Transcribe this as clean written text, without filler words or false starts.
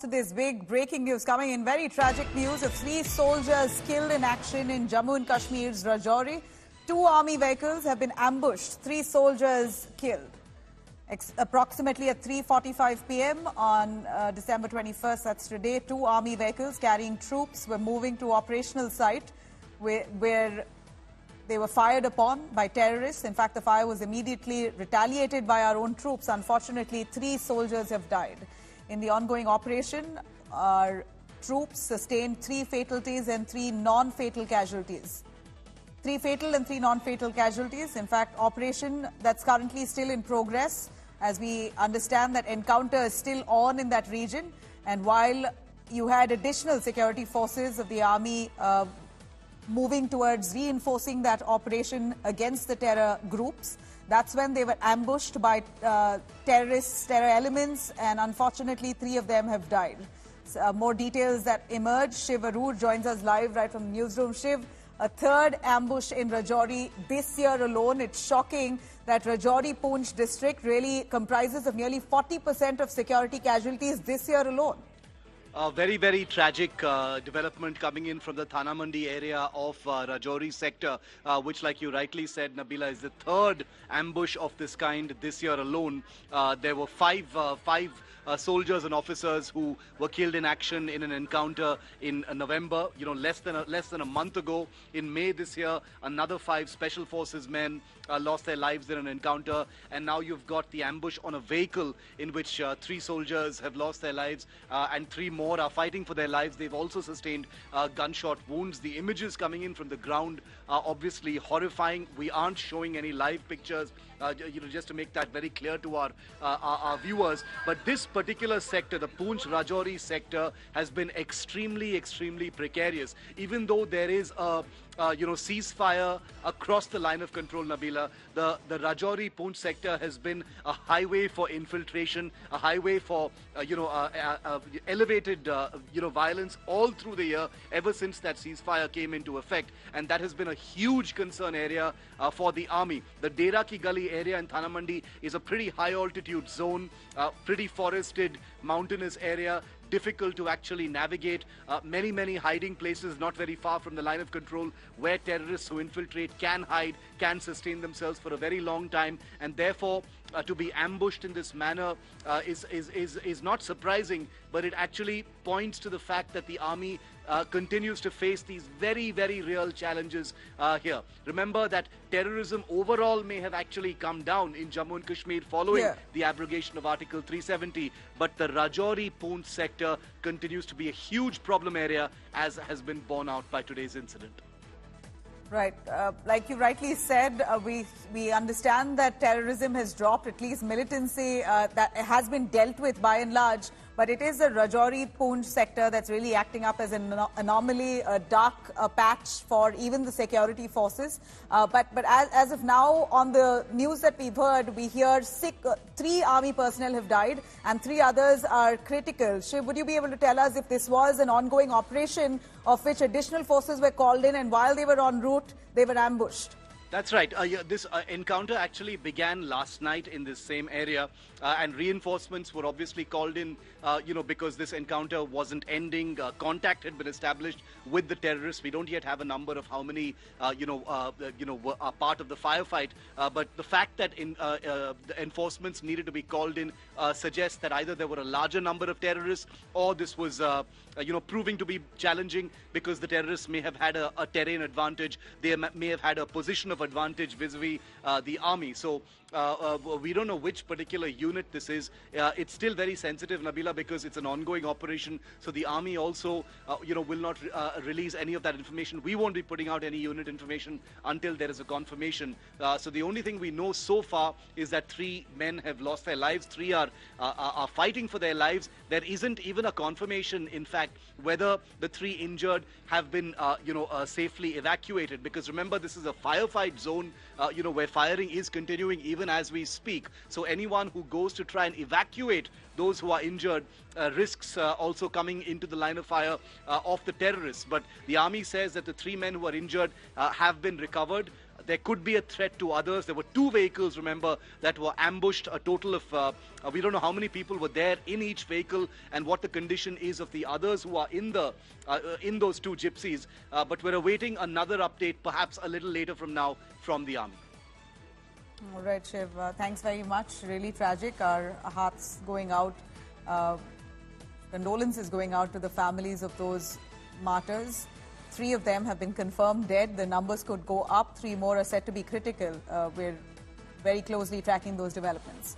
To this big breaking news coming in, very tragic news of 3 soldiers killed in action in Jammu and Kashmir's Rajouri. 2 army vehicles have been ambushed. 3 soldiers killed. Approximately at 3:45 p.m. on December 21st, that's today, 2 army vehicles carrying troops were moving to operational site where they were fired upon by terrorists. In fact, the fire was immediately retaliated by our own troops. Unfortunately, 3 soldiers have died. In the ongoing operation, our troops sustained 3 fatalities and 3 non-fatal casualties. 3 fatal and 3 non-fatal casualties. In fact, operation that's currently still in progress, as we understand that encounter is still on in that region. And while you had additional security forces of the army moving towards reinforcing that operation against the terror groups, that's when they were ambushed by terrorists, terror elements, and unfortunately 3 of them have died. So, more details that emerge. Shiv Arur joins us live right from the newsroom. Shiv, a 3rd ambush in Rajouri this year alone. It's shocking that Rajouri Poonch district really comprises of nearly 40% of security casualties this year alone. A very, very tragic development coming in from the Thana Mandi area of Rajouri sector, which, like you rightly said, Nabila, is the 3rd ambush of this kind this year alone. There were five soldiers and officers who were killed in action in an encounter in November, less than a month ago. In May this year, another 5 special forces men lost their lives in an encounter, and now you've got the ambush on a vehicle in which 3 soldiers have lost their lives and 3 more are fighting for their lives. They've also sustained gunshot wounds. The images coming in from the ground are obviously horrifying. We aren't showing any live pictures, just to make that very clear to our viewers. But this particular sector, the Poonch-Rajouri sector, has been extremely, extremely precarious. Even though there is a ceasefire across the line of control, Nabila, the Rajouri Poonch sector has been a highway for infiltration, a highway for elevated violence all through the year, ever since that ceasefire came into effect, and that has been a huge concern area for the army. The Dera Ki Gali area in Thana Mandi is a pretty high altitude zone, pretty forested, mountainous area, difficult to actually navigate, many hiding places not very far from the line of control where terrorists who infiltrate can hide, can sustain themselves for a very long time, and therefore to be ambushed in this manner is not surprising, but it actually points to the fact that the army continues to face these very, very real challenges here. Remember that terrorism overall may have actually come down in Jammu and Kashmir following the abrogation of Article 370, but the Rajouri Poonch sector continues to be a huge problem area, as has been borne out by today's incident. Right. Like you rightly said, we understand that terrorism has dropped, at least militancy that has been dealt with by and large, but it is the Rajouri Poonch sector that's really acting up as an anomaly, a dark patch for even the security forces. But as of now, on the news that we've heard, we hear 3 army personnel have died and 3 others are critical. Shiv, would you be able to tell us if this was an ongoing operation of which additional forces were called in, and while they were en route, they were ambushed? That's right. This encounter actually began last night in this same area, and reinforcements were obviously called in, because this encounter wasn't ending. Contact had been established with the terrorists. We don't yet have a number of how many, are part of the firefight. But the fact that the enforcements needed to be called in suggests that either there were a larger number of terrorists, or this was, proving to be challenging because the terrorists may have had a terrain advantage. They may have had a position of advantage vis-a-vis the army. So we don't know which particular unit this is. It's still very sensitive, Nabila, because it's an ongoing operation. So the army also, will not release any of that information. We won't be putting out any unit information until there is a confirmation. So the only thing we know so far is that 3 men have lost their lives. 3 are fighting for their lives. There isn't even a confirmation, in fact, whether the 3 injured have been, safely evacuated. Because remember, this is a firefight zone, where firing is continuing even as we speak. So anyone who goes to try and evacuate those who are injured risks also coming into the line of fire of the terrorists. But the army says that the 3 men who are injured have been recovered. there could be a threat to others. There were 2 vehicles, remember, that were ambushed. A total of, we don't know how many people were there in each vehicle and what the condition is of the others who are in those 2 gypsies. But we're awaiting another update, perhaps a little later from now, from the army. All right, Shiv. Thanks very much. Really tragic. Our hearts going out. Condolences going out to the families of those martyrs. 3 of them have been confirmed dead. The numbers could go up. 3 more are said to be critical. We're very closely tracking those developments.